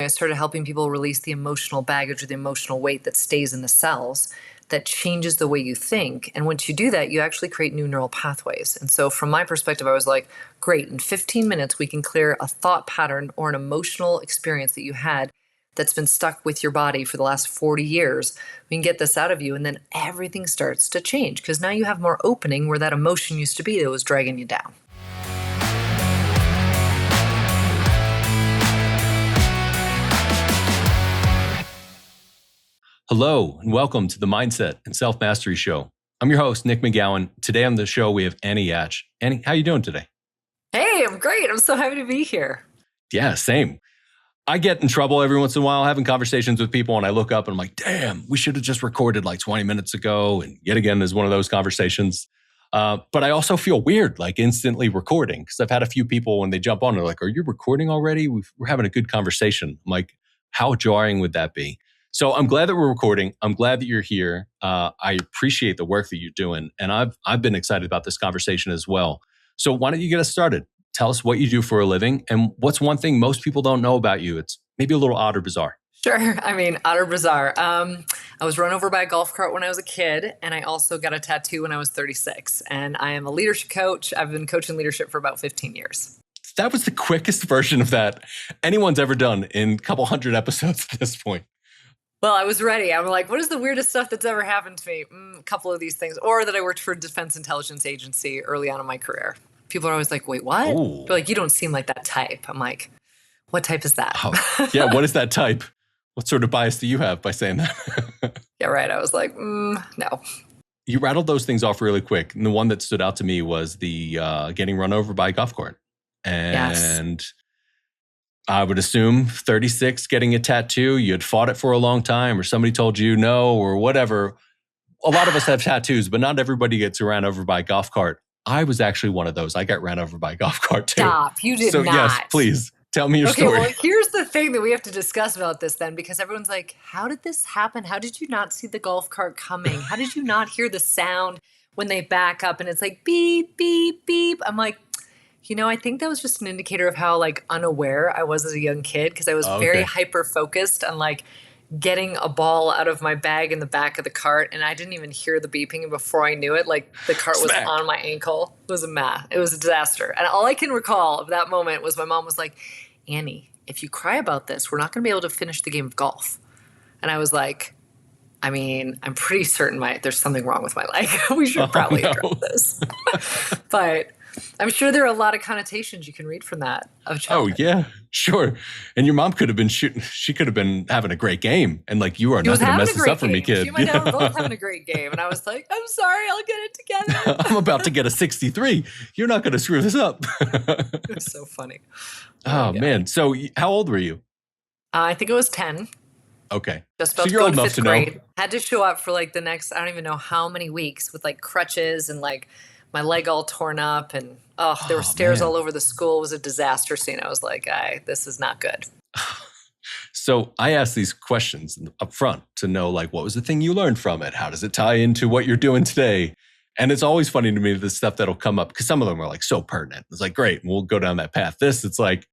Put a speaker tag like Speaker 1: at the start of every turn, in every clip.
Speaker 1: I started helping people release the emotional baggage or the emotional weight that stays in the cells that changes the way you think. And once you do that, you actually create new neural pathways. And so from my perspective, I was like, great, in 15 minutes, we can clear a thought pattern or an emotional experience that you had that's been stuck with your body for the last 40 years. We can get this out of you, and then everything starts to change because now you have more opening where that emotion used to be that was dragging you down.
Speaker 2: Hello, and welcome to the Mindset and Self-Mastery Show. I'm your host, Nick McGowan. Today on the show, we have Annie Yatch. Annie, how you doing today?
Speaker 1: Hey, I'm great. I'm so happy to be here.
Speaker 2: Yeah, same. I get in trouble every once in a while having conversations with people, and I look up and I'm like, damn, we should have just recorded like 20 minutes ago. And yet again, there's one of those conversations. But I also feel weird, like instantly recording, because I've had a few people when they jump on, they're like, are you recording already? We're having a good conversation. I'm like, how jarring would that be? So I'm glad that we're recording. I'm glad that you're here. I appreciate the work that you're doing. And I've been excited about this conversation as well. So why don't you get us started? Tell us what you do for a living and what's one thing most people don't know about you. It's maybe a little odd or bizarre.
Speaker 1: Sure. Odd or bizarre. I was run over by a golf cart when I was a kid, and I also got a tattoo when I was 36. And I am a leadership coach. I've been coaching leadership for about 15 years. That
Speaker 2: was the quickest version of that anyone's ever done in a couple hundred episodes at this point.
Speaker 1: Well, I was ready. I'm like, what is the weirdest stuff that's ever happened to me? A couple of these things. Or that I worked for a defense intelligence agency early on in my career. People are always like, wait, what?
Speaker 2: Ooh.
Speaker 1: They're like, you don't seem like that type. I'm like, what type is that?
Speaker 2: Oh, yeah, what is that type? What sort of bias do you have by saying that?
Speaker 1: Yeah, right. I was like, no.
Speaker 2: You rattled those things off really quick. And the one that stood out to me was the getting run over by a golf cart. And yes. I would assume 36, getting a tattoo, you had fought it for a long time or somebody told you no or whatever. A lot of us have tattoos, but not everybody gets ran over by a golf cart. I was actually one of those. I got ran over by a golf cart too.
Speaker 1: Stop, you did not.
Speaker 2: So yes, please tell me your story.
Speaker 1: Well, here's the thing that we have to discuss about this then, because everyone's like, how did this happen? How did you not see the golf cart coming? How did you not hear the sound when they back up and it's like beep, beep, beep? I'm like, I think that was just an indicator of how like unaware I was as a young kid, because I was very hyper-focused on like getting a ball out of my bag in the back of the cart, and I didn't even hear the beeping, and before I knew it, like the cart was on my ankle. It was a disaster. And all I can recall of that moment was my mom was like, Annie, if you cry about this, we're not going to be able to finish the game of golf. And I was like, I'm pretty certain there's something wrong with my leg. We should probably address this. But I'm sure there are a lot of connotations you can read from that of childhood.
Speaker 2: Oh, yeah, sure. And your mom could have been shooting. She could have been having a great game. And like, you are not going to mess this up for me, kid.
Speaker 1: She and my dad were both having a great game. And I was like, I'm sorry, I'll get it together.
Speaker 2: I'm about to get a 63. You're not going to screw this up.
Speaker 1: It's so funny.
Speaker 2: Oh, man. So how old were you?
Speaker 1: I think it was 10.
Speaker 2: Okay.
Speaker 1: Just about
Speaker 2: so you're
Speaker 1: to
Speaker 2: old
Speaker 1: go
Speaker 2: enough
Speaker 1: to
Speaker 2: to
Speaker 1: fifth grade.
Speaker 2: know.
Speaker 1: Had to show up for like the next, I don't even know how many weeks with like crutches and like my leg all torn up, and there were stairs all over the school. It was a disaster scene. I was like, this is not good.
Speaker 2: So I asked these questions up front to know, like, what was the thing you learned from it? How does it tie into what you're doing today? And it's always funny to me, the stuff that'll come up, because some of them are like so pertinent. It's like, great, we'll go down that path. It's like,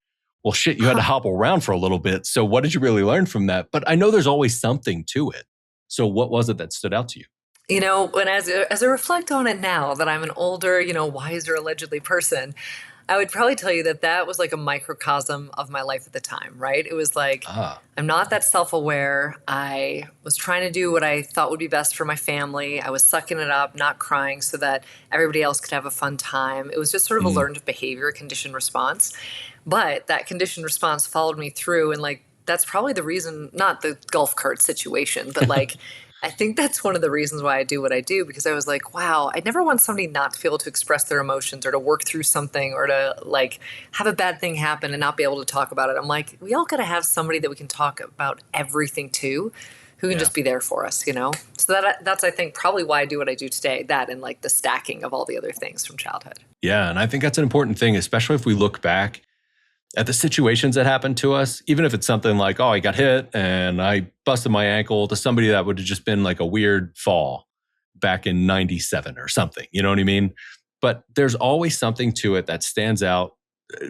Speaker 2: well, shit, you had to hobble around for a little bit. So what did you really learn from that? But I know there's always something to it. So what was it that stood out to you?
Speaker 1: When as I reflect on it now that I'm an older, wiser, allegedly person, I would probably tell you that was like a microcosm of my life at the time, right? It was like, I'm not that self-aware. I was trying to do what I thought would be best for my family. I was sucking it up, not crying so that everybody else could have a fun time. It was just sort of a learned behavior, conditioned response. But that conditioned response followed me through, and like, that's probably the reason, not the golf cart situation, but like, I think that's one of the reasons why I do what I do, because I was like, wow, I never want somebody not to be able to express their emotions or to work through something or to like have a bad thing happen and not be able to talk about it. I'm like, we all got to have somebody that we can talk about everything to, who can just be there for us, So that's, I think, probably why I do what I do today, that and like the stacking of all the other things from childhood.
Speaker 2: Yeah, and I think that's an important thing, especially if we look back at the situations that happened to us, even if it's something like, I got hit and I busted my ankle, to somebody that would have just been like a weird fall back in 97 or something, you know what I mean? But there's always something to it that stands out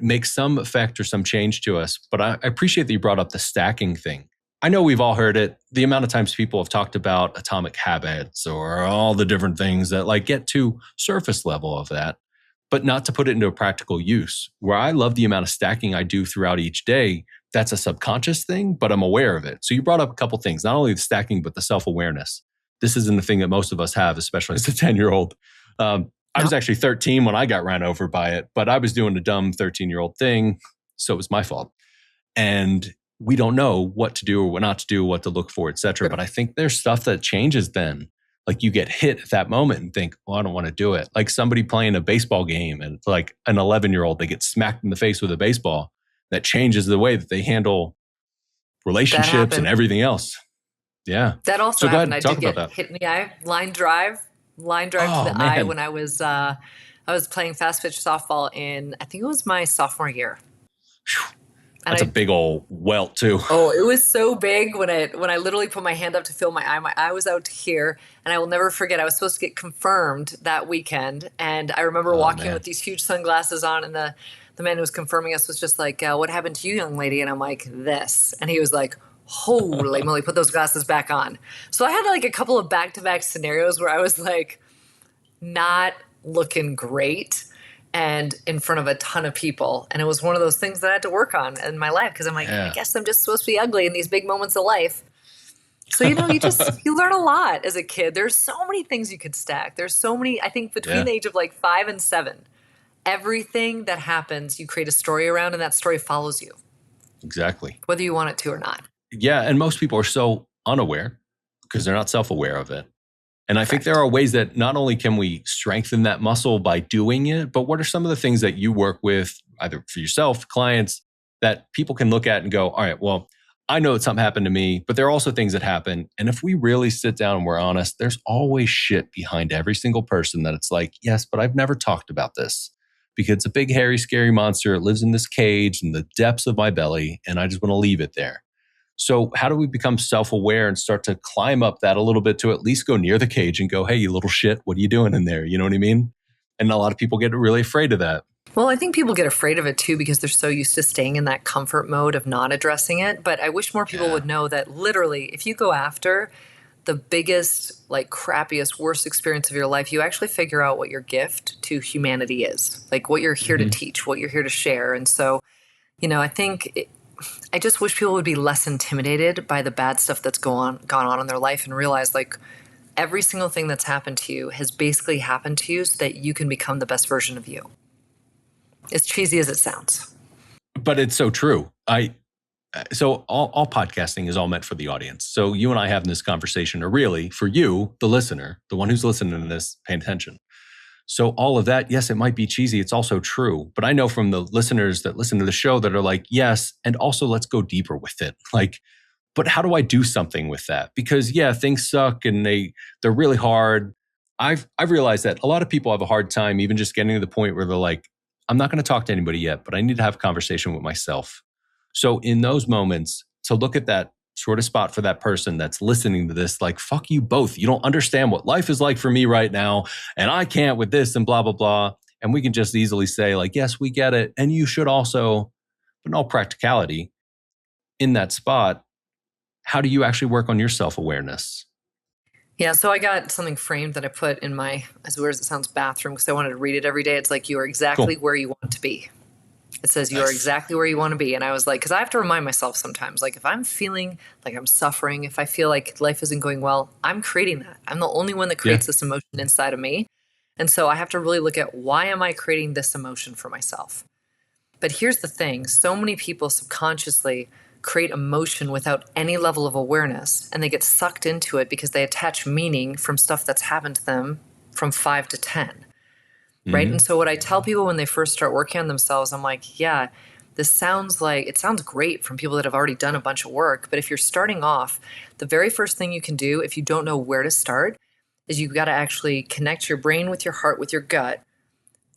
Speaker 2: make some effect or some change to us. But I appreciate that you brought up the stacking thing. I know we've all heard it. The amount of times people have talked about atomic habits or all the different things that like get to surface level of that, but not to put it into a practical use. Where I love the amount of stacking I do throughout each day, that's a subconscious thing, but I'm aware of it. So you brought up a couple things, not only the stacking, but the self-awareness. This isn't the thing that most of us have, especially as a 10-year-old. I was actually 13 when I got ran over by it, but I was doing a dumb 13-year-old thing. So it was my fault. And we don't know what to do or what not to do, what to look for, et cetera. But I think there's stuff that changes then. Like you get hit at that moment and think, well, I don't want to do it. Like somebody playing a baseball game and it's like an 11-year-old, they get smacked in the face with a baseball. That changes the way that they handle relationships and everything else. Yeah.
Speaker 1: That also happened. I did get
Speaker 2: that.
Speaker 1: hit in the eye, line drive to the eye when I was playing fast pitch softball in, I think it was my sophomore year.
Speaker 2: That's a big old welt too.
Speaker 1: Oh, it was so big when I literally put my hand up to feel my eye. My eye was out to here, and I will never forget. I was supposed to get confirmed that weekend, and I remember walking with these huge sunglasses on, and the man who was confirming us was just like, "What happened to you, young lady?" And I'm like, "This," and he was like, "Holy moly, put those glasses back on." So I had like a couple of back-to-back scenarios where I was like, not looking great and in front of a ton of people. And it was one of those things that I had to work on in my life because I'm like, I guess I'm just supposed to be ugly in these big moments of life. So, you learn a lot as a kid. There's so many things you could stack. There's so many, I think between the age of like 5 and 7, everything that happens, you create a story around and that story follows you.
Speaker 2: Exactly.
Speaker 1: Whether you want it to or not.
Speaker 2: Yeah. And most people are so unaware because they're not self-aware of it. And I think there are ways that not only can we strengthen that muscle by doing it, but what are some of the things that you work with, either for yourself, clients, that people can look at and go, all right, well, I know that something happened to me, but there are also things that happen. And if we really sit down and we're honest, there's always shit behind every single person that it's like, yes, but I've never talked about this because it's a big, hairy, scary monster. It lives in this cage in the depths of my belly, and I just want to leave it there. So how do we become self-aware and start to climb up that a little bit to at least go near the cage and go, hey, you little shit, what are you doing in there? You know what I mean? And a lot of people get really afraid of that.
Speaker 1: Well, I think people get afraid of it too because they're so used to staying in that comfort mode of not addressing it. But I wish more people would know that literally, if you go after the biggest, like crappiest, worst experience of your life, you actually figure out what your gift to humanity is, like what you're here to teach, what you're here to share. And so, I just wish people would be less intimidated by the bad stuff that's gone on in their life and realize like every single thing that's happened to you has basically happened to you so that you can become the best version of you. As cheesy as it sounds.
Speaker 2: But it's so true. So all podcasting is all meant for the audience. So you and I having this conversation are really for you, the listener, the one who's listening to this, paying attention. So all of that, yes, it might be cheesy. It's also true. But I know from the listeners that listen to the show that are like, yes, and also let's go deeper with it. Like, but how do I do something with that? Because things suck and they're really hard. I've realized that a lot of people have a hard time even just getting to the point where they're like, I'm not going to talk to anybody yet, but I need to have a conversation with myself. So in those moments, to look at that sort of spot for that person that's listening to this, like, fuck you both. You don't understand what life is like for me right now. And I can't with this and blah, blah, blah. And we can just easily say like, yes, we get it. And you should also, but in all practicality, in that spot, how do you actually work on your self-awareness?
Speaker 1: Yeah, so I got something framed that I put in my, as weird as it sounds, bathroom because I wanted to read it every day. It's like, you are exactly where you want to be. It says you are exactly where you want to be. And I was like, because I have to remind myself sometimes, like if I'm feeling like I'm suffering, if I feel like life isn't going well, I'm creating that. I'm the only one that creates this emotion inside of me. And so I have to really look at why am I creating this emotion for myself? But here's the thing. So many people subconsciously create emotion without any level of awareness, and they get sucked into it because they attach meaning from stuff that's happened to them from 5 to 10. Right. And so what I tell people when they first start working on themselves, I'm like, yeah, it sounds great from people that have already done a bunch of work. But if you're starting off, the very first thing you can do if you don't know where to start is you've got to actually connect your brain with your heart, with your gut,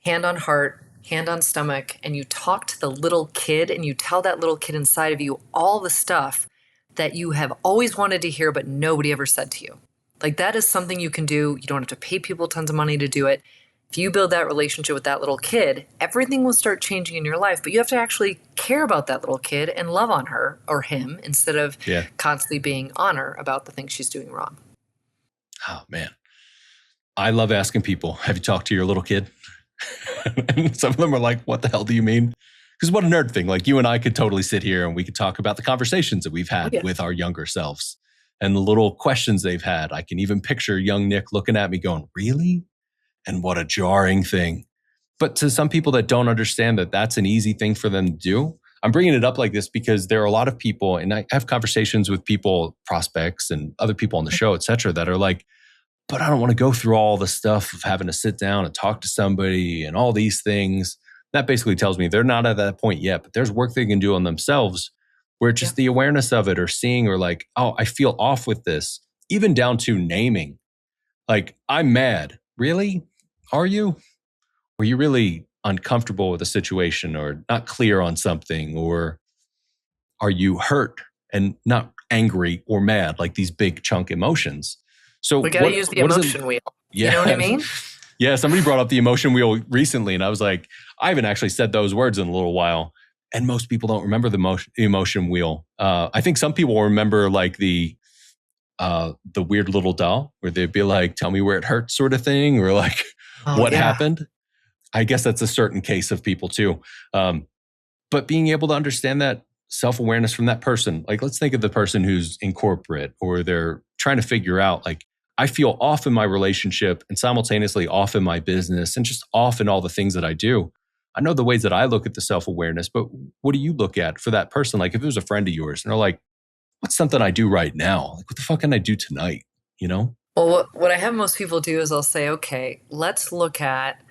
Speaker 1: hand on heart, hand on stomach, and you talk to the little kid and you tell that little kid inside of you all the stuff that you have always wanted to hear, but nobody ever said to you. Like that is something you can do. You don't have to pay people tons of money to do it. If you build that relationship with that little kid, everything will start changing in your life, but you have to actually care about that little kid and love on her or him instead of constantly being on her about the things she's doing wrong.
Speaker 2: Oh, man. I love asking people, have you talked to your little kid? And some of them are like, what the hell do you mean? Because what a nerd thing. Like, you and I could totally sit here and we could talk about the conversations that we've had with our younger selves and the little questions they've had. I can even picture young Nick looking at me going, really? And what a jarring thing. But to some people that don't understand that that's an easy thing for them to do, I'm bringing it up like this because there are a lot of people, and I have conversations with people, prospects and other people on the show, et cetera, that are like, but I don't want to go through all the stuff of having to sit down and talk to somebody and all these things. That basically tells me they're not at that point yet, but there's work they can do on themselves where just the awareness of it or seeing or like, oh, I feel off with this, even down to naming. Like, I'm mad. Really? Are you? Were you really uncomfortable with a situation or not clear on something? Or are you hurt and not angry or mad, like these big chunk emotions? So
Speaker 1: we got to use the emotion wheel.
Speaker 2: Yeah.
Speaker 1: You know what I mean?
Speaker 2: Yeah. Somebody brought up the emotion wheel recently, and I was like, I haven't actually said those words in a little while. And most people don't remember the emotion wheel. I think some people remember like the weird little doll where they'd be like, tell me where it hurts sort of thing, or like what happened. I guess that's a certain case of people too. But being able to understand that self-awareness from that person, like let's think of the person who's in corporate or they're trying to figure out like, I feel off in my relationship and simultaneously off in my business and just off in all the things that I do. I know the ways that I look at the self-awareness, but what do you look at for that person? Like if it was a friend of yours and they're like, what's something I do right now? Like what the fuck can I do tonight? You know?
Speaker 1: Well, what I have most people do is I'll say, okay, let's look at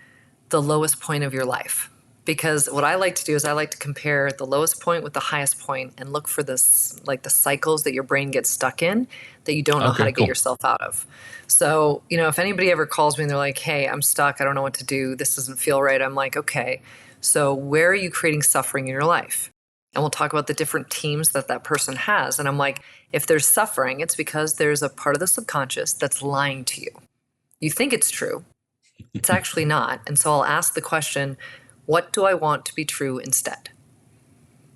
Speaker 1: the lowest point of your life. Because what I like to do is I like to compare the lowest point with the highest point and look for this, like the cycles that your brain gets stuck in that you don't know how to get yourself out of. So, if anybody ever calls me and they're like, hey, I'm stuck, I don't know what to do, this doesn't feel right, I'm like, okay, so where are you creating suffering in your life? And we'll talk about the different teams that person has. And I'm like, if there's suffering, it's because there's a part of the subconscious that's lying to you. You think it's true. It's actually not. And so I'll ask the question, what do I want to be true instead?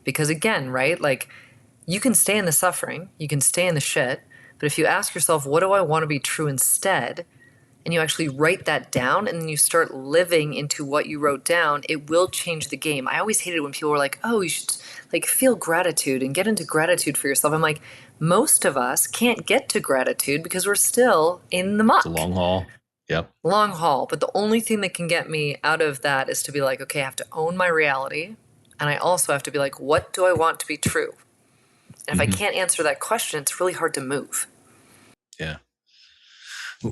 Speaker 1: Because again, right, like you can stay in the suffering, you can stay in the shit, but if you ask yourself, what do I want to be true instead? And you actually write that down and then you start living into what you wrote down, it will change the game. I always hated when people were like, oh, you should like feel gratitude and get into gratitude for yourself. I'm like, most of us can't get to gratitude because we're still in the muck.
Speaker 2: It's a long haul. Yep.
Speaker 1: Long haul. But the only thing that can get me out of that is to be like, okay, I have to own my reality. And I also have to be like, what do I want to be true? And if I can't answer that question, it's really hard to move.
Speaker 2: Yeah.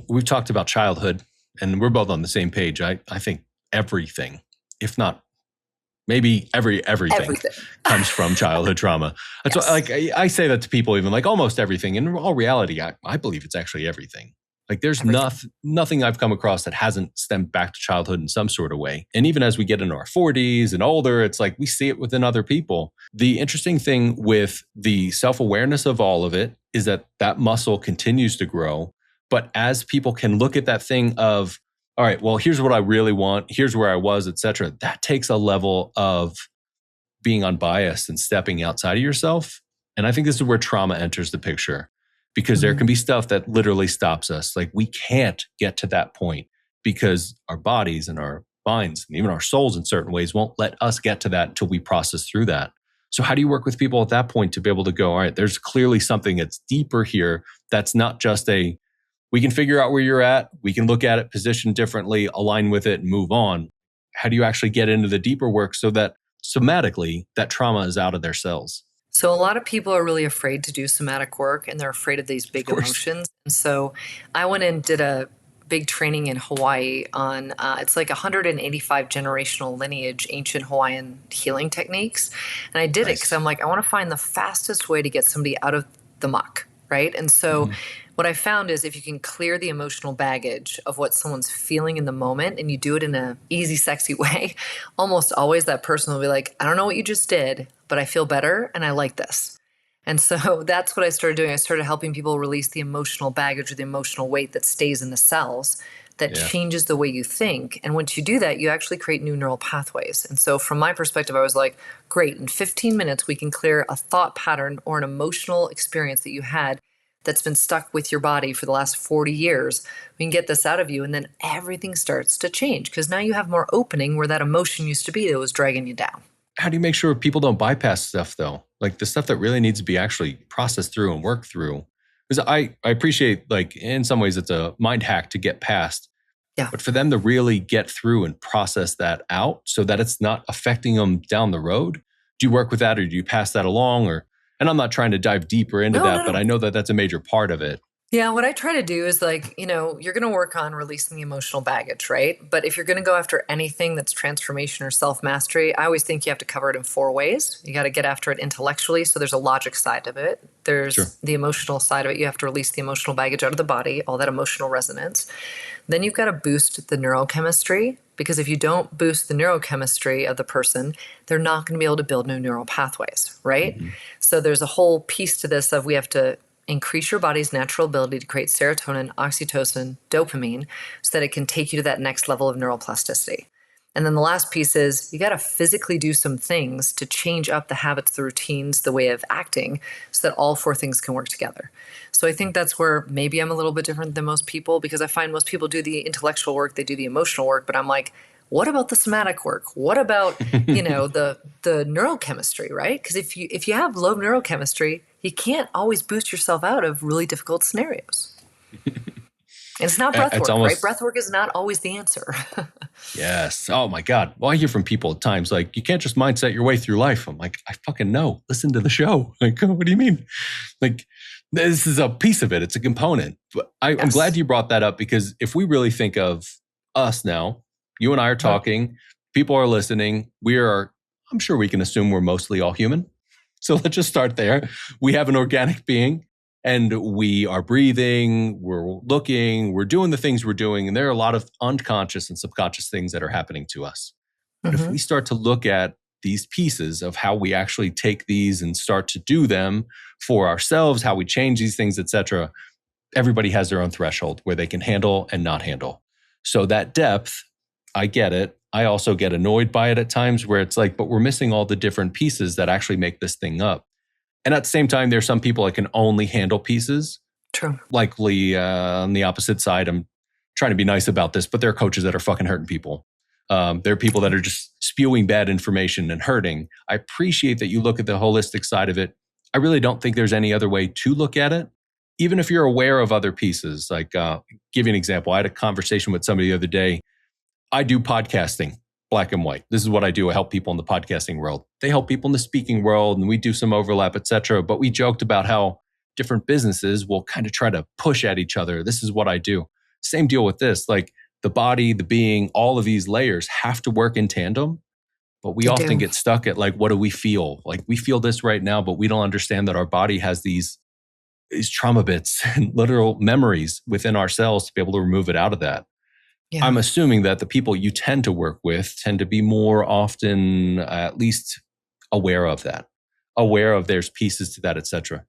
Speaker 2: We've talked about childhood and we're both on the same page. I think everything, if not maybe everything comes from childhood trauma. That's why, like I say that to people, even like almost everything. In all reality, I believe it's actually everything. Like there's nothing I've come across that hasn't stemmed back to childhood in some sort of way. And even as we get into our 40s and older, it's like we see it within other people. The interesting thing with the self-awareness of all of it is that muscle continues to grow. But as people can look at that thing of, all right, well, here's what I really want, here's where I was, et cetera, that takes a level of being unbiased and stepping outside of yourself. And I think this is where trauma enters the picture. Because there can be stuff that literally stops us. Like we can't get to that point because our bodies and our minds and even our souls in certain ways won't let us get to that until we process through that. So how do you work with people at that point to be able to go, all right, there's clearly something that's deeper here. That's not just we can figure out where you're at. We can look at it, position differently, align with it and move on. How do you actually get into the deeper work so that somatically that trauma is out of their cells?
Speaker 1: So a lot of people are really afraid to do somatic work and they're afraid of these big emotions. And so I went and did a big training in Hawaii on, it's like 185 generational lineage, ancient Hawaiian healing techniques. And I did it because I'm like, I want to find the fastest way to get somebody out of the muck, right? And so what I found is if you can clear the emotional baggage of what someone's feeling in the moment and you do it in an easy, sexy way, almost always that person will be like, I don't know what you just did, but I feel better and I like this. And so that's what I started doing. I started helping people release the emotional baggage or the emotional weight that stays in the cells that
Speaker 2: Yeah.
Speaker 1: changes the way you think. And once you do that, you actually create new neural pathways. And so from my perspective, I was like, great, in 15 minutes, we can clear a thought pattern or an emotional experience that you had that's been stuck with your body for the last 40 years. We can get this out of you, and then everything starts to change because now you have more opening where that emotion used to be that was dragging you down.
Speaker 2: How do you make sure people don't bypass stuff though? Like the stuff that really needs to be actually processed through and worked through. Because I appreciate, like, in some ways it's a mind hack to get past.
Speaker 1: Yeah.
Speaker 2: But for them to really get through and process that out so that it's not affecting them down the road, do you work with that or do you pass that along? And I'm not trying to dive deeper into that, but I know that that's a major part of it.
Speaker 1: Yeah, what I try to do is like, you're going to work on releasing the emotional baggage, right? But if you're going to go after anything that's transformation or self mastery, I always think you have to cover it in 4 ways. You got to get after it intellectually. So there's a logic side of it, there's the emotional side of it. You have to release the emotional baggage out of the body, all that emotional resonance. Then you've got to boost the neurochemistry, because if you don't boost the neurochemistry of the person, they're not going to be able to build new neural pathways, right? Mm-hmm. So there's a whole piece to this of we have to increase your body's natural ability to create serotonin, oxytocin, dopamine, so that it can take you to that next level of neuroplasticity. And then the last piece is you got to physically do some things to change up the habits, the routines, the way of acting, so that all 4 things can work together. So I think that's where maybe I'm a little bit different than most people, because I find most people do the intellectual work, they do the emotional work, but I'm like, what about the somatic work? What about, the neurochemistry, right? Because if you have low neurochemistry, you can't always boost yourself out of really difficult scenarios. And it's not breath work, right? Breath work is not always the answer.
Speaker 2: Yes. Oh my God. Well, I hear from people at times like, you can't just mindset your way through life. I'm like, I fucking know. Listen to the show. Like, what do you mean? Like, this is a piece of it. It's a component. But I'm glad you brought that up, because if we really think of us now, you and I are talking, people are listening. I'm sure we can assume we're mostly all human. So let's just start there. We have an organic being and we are breathing, we're looking, we're doing the things we're doing. And there are a lot of unconscious and subconscious things that are happening to us. But if we start to look at these pieces of how we actually take these and start to do them for ourselves, how we change these things, etc., everybody has their own threshold where they can handle and not handle. So that depth, I get it. I also get annoyed by it at times where it's like, but we're missing all the different pieces that actually make this thing up. And at the same time, there's some people that can only handle pieces.
Speaker 1: True.
Speaker 2: Likely on the opposite side, I'm trying to be nice about this, but there are coaches that are fucking hurting people. There are people that are just spewing bad information and hurting. I appreciate that you look at the holistic side of it. I really don't think there's any other way to look at it. Even if you're aware of other pieces, like give you an example. I had a conversation with somebody the other day. I do podcasting, black and white. This is what I do. I help people in the podcasting world. They help people in the speaking world, and we do some overlap, etc. But we joked about how different businesses will kind of try to push at each other. This is what I do. Same deal with this. Like the body, the being, all of these layers have to work in tandem. But we often get stuck at like, what do we feel? Like we feel this right now, but we don't understand that our body has these trauma bits and literal memories within ourselves to be able to remove it out of that. Yeah. I'm assuming that the people you tend to work with tend to be more often at least aware of that, aware of there's pieces to that, etc.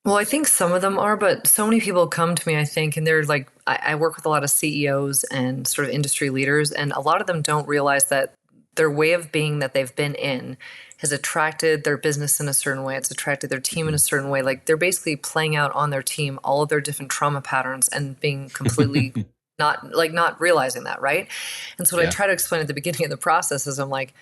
Speaker 1: Well, I think some of them are, but so many people come to me, I think, and they're like, I work with a lot of CEOs and sort of industry leaders, and a lot of them don't realize that their way of being that they've been in has attracted their business in a certain way. It's attracted their team in a certain way. Like they're basically playing out on their team all of their different trauma patterns and being completely not realizing that, right? And so what I try to explain at the beginning of the process is I'm like,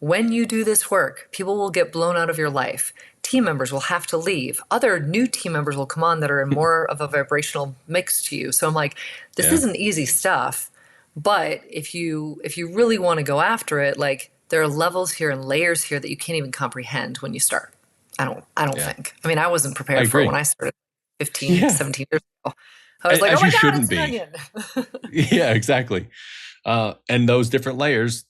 Speaker 1: when you do this work, people will get blown out of your life. Team members will have to leave. Other new team members will come on that are in more of a vibrational mix to you. So I'm like, this isn't easy stuff. But if you really want to go after it, like there are levels here and layers here that you can't even comprehend when you start. I don't think. I mean, I wasn't prepared for it when I started 15, 17 years ago. I was like, oh my God, it's an onion.
Speaker 2: Yeah, exactly. And those different layers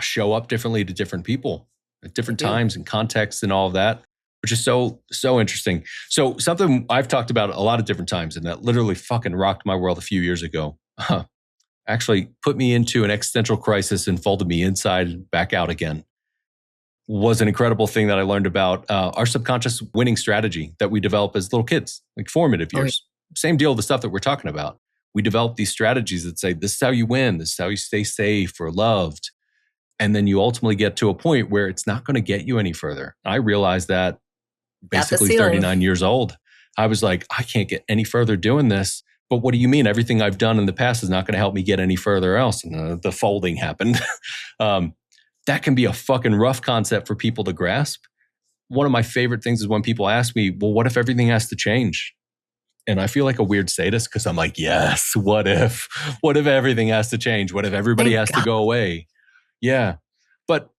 Speaker 2: show up differently to different people at different times and contexts and all of that, which is so interesting. So something I've talked about a lot of different times and that literally fucking rocked my world a few years ago. Actually put me into an existential crisis and folded me inside and back out again. Was an incredible thing that I learned about our subconscious winning strategy that we develop as little kids, like formative years. Same deal, the stuff that we're talking about. we develop these strategies that say, this is how you win. This is how you stay safe or loved. And then you ultimately get to a point where it's not going to get you any further. I realized that
Speaker 1: At the
Speaker 2: basically
Speaker 1: ceiling.
Speaker 2: 39 years old. I was like, I can't get any further doing this. But what do you mean? Everything I've done in the past is not going to help me get any further else. And the folding happened. That can be a fucking rough concept for people to grasp. One of my favorite things is when people ask me, well, what if everything has to change? And I feel like a weird sadist because I'm like, yes, what if? What if everything has to change? What if everybody has to go away? Yeah. But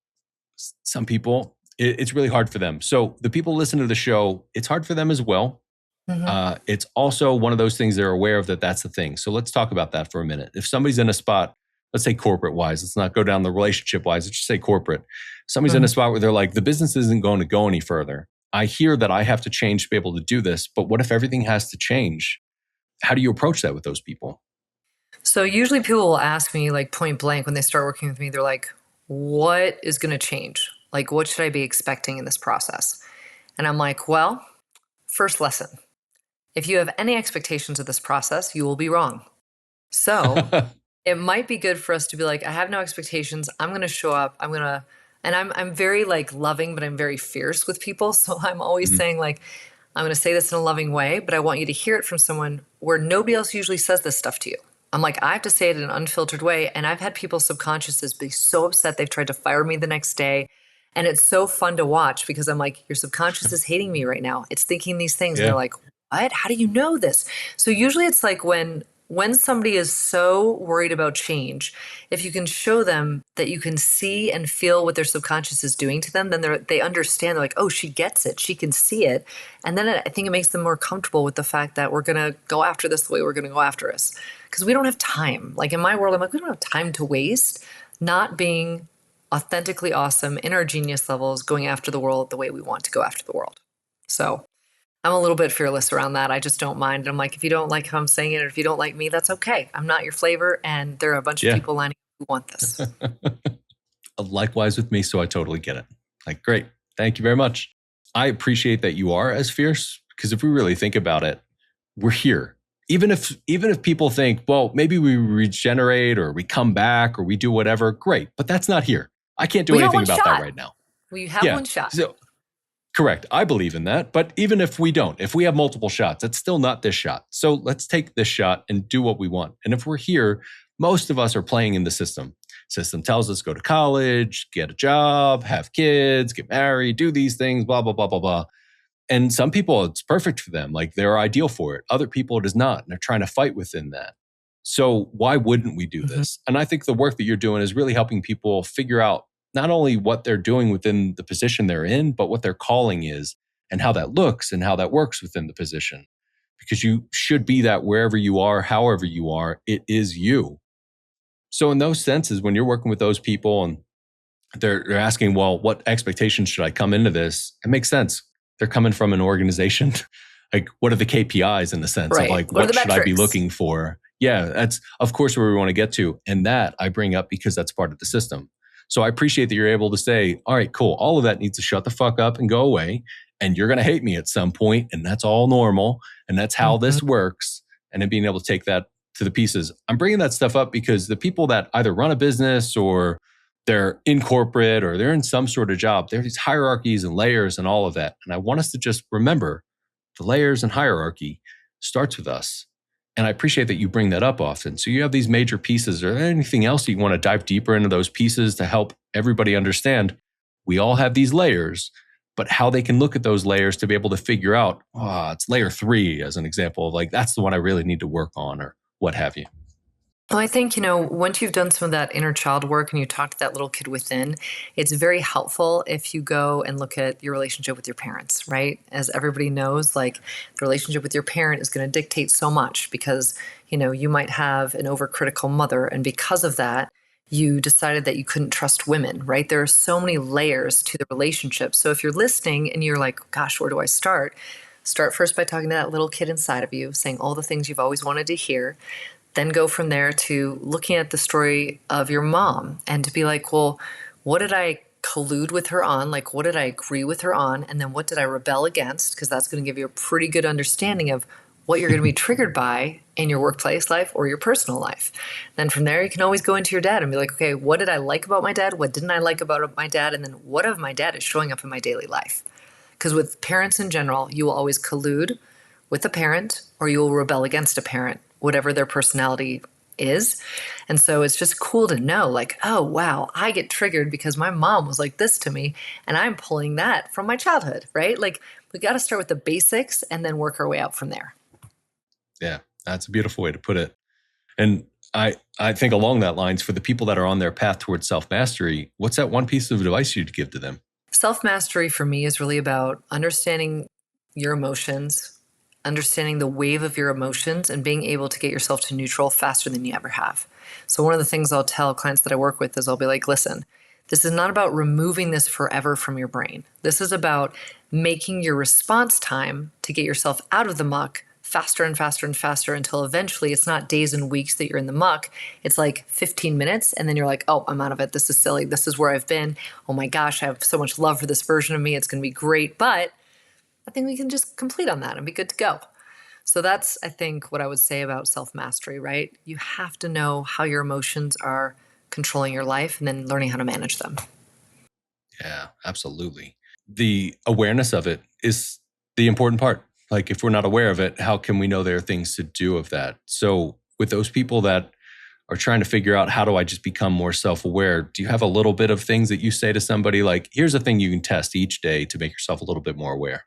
Speaker 2: some people, it's really hard for them. So the people listen to the show, it's hard for them as well. Mm-hmm. It's also one of those things they're aware of that's the thing. So let's talk about that for a minute. If somebody's in a spot, let's say corporate wise, let's not go down the relationship wise, let's just say corporate. Somebody's in a spot where they're like, the business isn't going to go any further. I hear that I have to change to be able to do this, but what if everything has to change? How do you approach that with those people?
Speaker 1: So usually people will ask me like point blank when they start working with me, they're like, what is going to change? Like, what should I be expecting in this process? And I'm like, well, first lesson. If you have any expectations of this process, you will be wrong. So it might be good for us to be like, I have no expectations. I'm going to show up. I'm very like loving, but I'm very fierce with people. So I'm always saying like, I'm going to say this in a loving way, but I want you to hear it from someone where nobody else usually says this stuff to you. I'm like, I have to say it in an unfiltered way. And I've had people's subconsciouses be so upset they've tried to fire me the next day. And it's so fun to watch because I'm like, your subconscious is hating me right now. It's thinking these things. Yeah. And they're like, what? How do you know this? So usually it's like when somebody is so worried about change, if you can show them that you can see and feel what their subconscious is doing to them, then they understand. They're like, oh, she gets it. She can see it. And then I think it makes them more comfortable with the fact that we're going to go after this the way we're going to go after us. Because we don't have time. Like in my world, I'm like, we don't have time to waste not being authentically awesome in our genius levels, going after the world the way we want to go after the world. So I'm a little bit fearless around that. I just don't mind. I'm like, if you don't like how I'm saying it, or if you don't like me, that's okay. I'm not your flavor. And there are a bunch of people lining up who want this.
Speaker 2: Likewise with me. So I totally get it. Like, great. Thank you very much. I appreciate that you are as fierce because if we really think about it, we're here. Even if people think, well, maybe we regenerate or we come back or we do whatever, great. But that's not here. I can't do anything about that right now.
Speaker 1: We have one shot.
Speaker 2: So, correct. I believe in that. But even if we don't, if we have multiple shots, it's still not this shot. So let's take this shot and do what we want. And if we're here, most of us are playing in the system. System tells us go to college, get a job, have kids, get married, do these things, blah, blah, blah, blah, blah. And some people, it's perfect for them. Like they're ideal for it. Other people, it is not. And they're trying to fight within that. So why wouldn't we do this? And I think the work that you're doing is really helping people figure out not only what they're doing within the position they're in, but what their calling is and how that looks and how that works within the position. Because you should be that wherever you are, however you are, it is you. So in those senses, when you're working with those people and they're asking, well, what expectations should I come into this? It makes sense. They're coming from an organization. Like, what are the KPIs in the sense of like, what should I be looking for? Yeah, that's of course where we want to get to. And that I bring up because that's part of the system. So I appreciate that you're able to say, all right, cool. All of that needs to shut the fuck up and go away. And you're going to hate me at some point, and that's all normal. And that's how this works. And then being able to take that to the pieces. I'm bringing that stuff up because the people that either run a business or they're in corporate or they're in some sort of job, there are these hierarchies and layers and all of that. And I want us to just remember the layers and hierarchy starts with us. And I appreciate that you bring that up often. So you have these major pieces. Or anything else you want to dive deeper into those pieces to help everybody understand? We all have these layers, but how they can look at those layers to be able to figure out, it's layer 3 as an example of like, that's the one I really need to work on or what have you.
Speaker 1: Well, I think, once you've done some of that inner child work and you talk to that little kid within, it's very helpful if you go and look at your relationship with your parents, right? As everybody knows, like the relationship with your parent is going to dictate so much because, you might have an overcritical mother. And because of that, you decided that you couldn't trust women, right? There are so many layers to the relationship. So if you're listening and you're like, gosh, where do I start? Start first by talking to that little kid inside of you, saying all the things you've always wanted to hear. Then go from there to looking at the story of your mom and to be like, well, what did I collude with her on? Like, what did I agree with her on? And then what did I rebel against? Because that's going to give you a pretty good understanding of what you're going to be triggered by in your workplace life or your personal life. Then from there, you can always go into your dad and be like, okay, what did I like about my dad? What didn't I like about my dad? And then what of my dad is showing up in my daily life? Because with parents in general, you will always collude with a parent or you will rebel against a parent, whatever their personality is. And so it's just cool to know, like, oh, wow, I get triggered because my mom was like this to me and I'm pulling that from my childhood, right? Like, we got to start with the basics and then work our way out from there.
Speaker 2: Yeah, that's a beautiful way to put it. And I think along that lines, for the people that are on their path towards self-mastery, what's that one piece of advice you'd give to them?
Speaker 1: Self-mastery for me is really about understanding your emotions, understanding the wave of your emotions, and being able to get yourself to neutral faster than you ever have. So one of the things I'll tell clients that I work with is I'll be like, listen, this is not about removing this forever from your brain. This is about making your response time to get yourself out of the muck faster and faster and faster until eventually it's not days and weeks that you're in the muck. It's like 15 minutes and then you're like, oh, I'm out of it. This is silly. This is where I've been. Oh my gosh, I have so much love for this version of me. It's going to be great. But I think we can just complete on that and be good to go. So that's, I think, what I would say about self-mastery, right? You have to know how your emotions are controlling your life and then learning how to manage them.
Speaker 2: Yeah, absolutely. The awareness of it is the important part. Like, if we're not aware of it, how can we know there are things to do of that? So with those people that are trying to figure out, how do I just become more self-aware? Do you have a little bit of things that you say to somebody like, here's a thing you can test each day to make yourself a little bit more aware?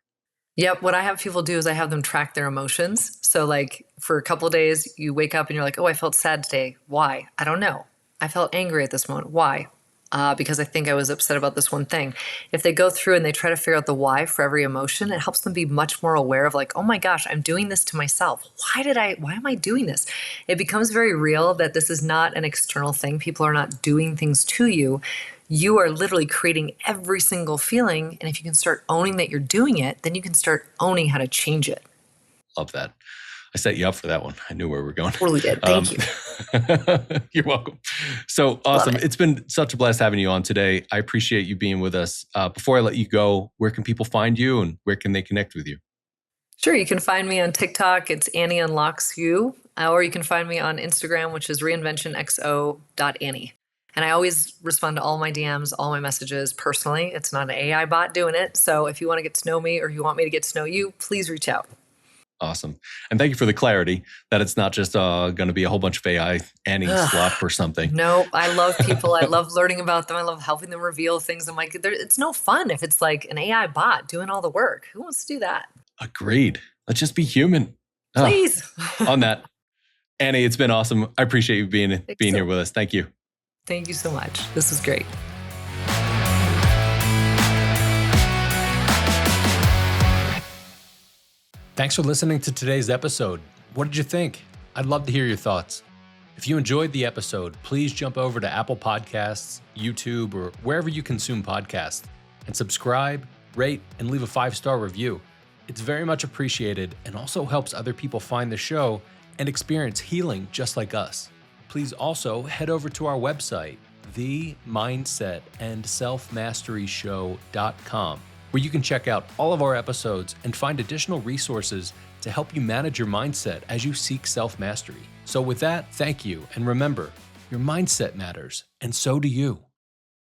Speaker 1: Yep. What I have people do is I have them track their emotions. So like for a couple of days, you wake up and you're like, oh, I felt sad today. Why? I don't know. I felt angry at this moment. Why? Because I think I was upset about this one thing. If they go through and they try to figure out the why for every emotion, it helps them be much more aware of like, oh my gosh, I'm doing this to myself. Why am I doing this? It becomes very real that this is not an external thing. People are not doing things to you. You are literally creating every single feeling. And if you can start owning that you're doing it, then you can start owning how to change it.
Speaker 2: Love that. I set you up for that one. I knew where we were going.
Speaker 1: Totally did. Thank you.
Speaker 2: You're welcome. So awesome. It's been such a blast having you on today. I appreciate you being with us. Before I let you go, where can people find you and where can they connect with you?
Speaker 1: Sure. You can find me on TikTok. It's Annie Unlocks You. Or you can find me on Instagram, which is reinventionxo.annie. And I always respond to all my DMs, all my messages personally. It's not an AI bot doing it. So if you want to get to know me or you want me to get to know you, please reach out.
Speaker 2: Awesome. And thank you for the clarity that it's not just going to be a whole bunch of AI Annie slop or something.
Speaker 1: No, I love people. I love learning about them. I love helping them reveal things. I'm like, it's no fun if it's like an AI bot doing all the work. Who wants to do that?
Speaker 2: Agreed. Let's just be human.
Speaker 1: Please.
Speaker 2: On that, Annie, it's been awesome. I appreciate you being here with us. Thank you.
Speaker 1: Thank you so much. This was great.
Speaker 3: Thanks for listening to today's episode. What did you think? I'd love to hear your thoughts. If you enjoyed the episode, please jump over to Apple Podcasts, YouTube, or wherever you consume podcasts, and subscribe, rate, and leave a 5-star review. It's very much appreciated and also helps other people find the show and experience healing just like us. Please also head over to our website, themindsetandselfmasteryshow.com, where you can check out all of our episodes and find additional resources to help you manage your mindset as you seek self-mastery. So with that, thank you. And remember, your mindset matters, and so do you.